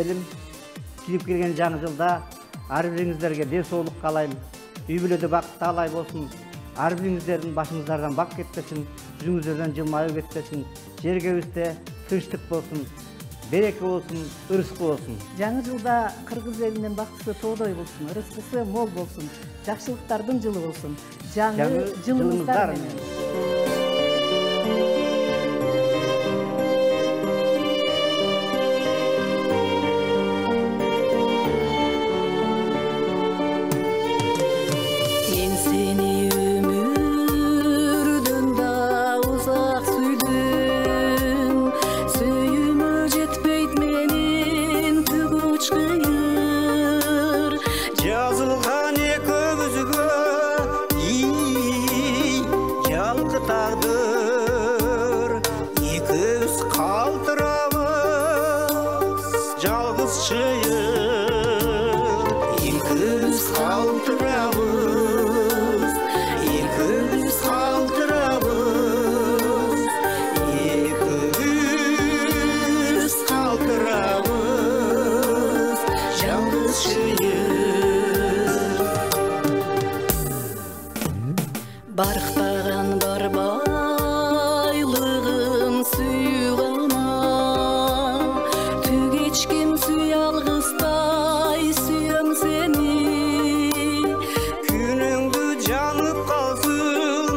элем. Кирип келген жаңы жылда ар бириңиздерге денсаулык каалайм. Үй бүлөдө бакыт таалай болсун. Ар бириңиздердин башыңыздардан бак кетпесин, жүзүңүздөрдөн жылмаюу кетпесин. Жергебизде тынчтык болсун, береке болсун, ырыскы болсун. Жаңы жылда кыргыз элинин бактысы тоодой болсун, ырыскысы мол болсун, жакшылыктардын жылы болсун. Жаңы жылыңыздар менен. Tağdır, ikimiz kaldıramız жалғыз шыйыр. İkimiz kaldıramız, ikimiz kaldıramız, ikimiz kaldıramız жалғыз шыйыр. Барықтаған бар байлығым сүйғана, түгечкем сүй алғыстай сүйем сені. Күніңді жанып қалсын,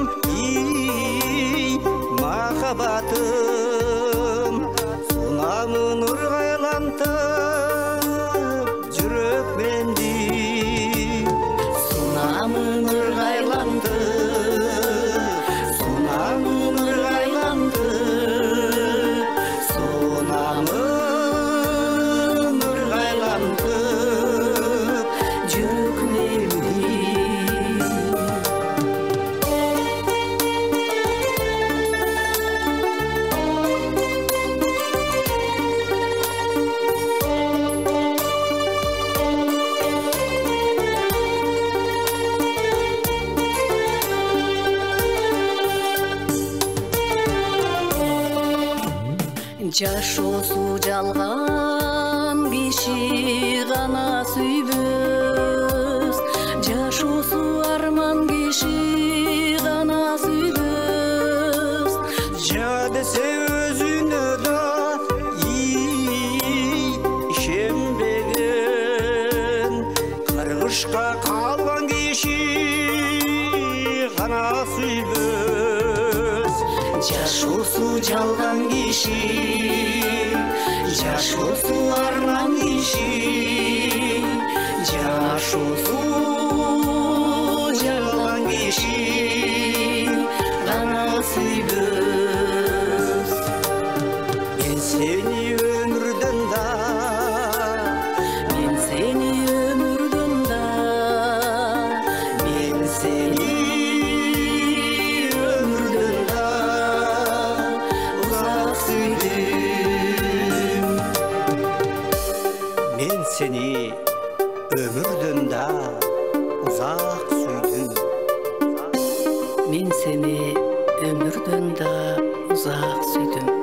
махаббатым, сонамын ырғайлантып, жүрек менді. Сонамын ырғайлантып, Жашоосу жалган киши гана сүйбөс, жашоосу арман киши гана сүйбөс. Жа десе өзүнө да ишенбеген, кыргышка калган киши гана сүйбөс. Жашоосу жалган киши, жашоосу арман киши, жашоосу жалган киши гана сүйбөс. Мен сени өмүрдөн да, мен сени өмүрдөн да, мен сени seni ömürden da uzak sürdüm. Men seni ömürden da uzak süydüm.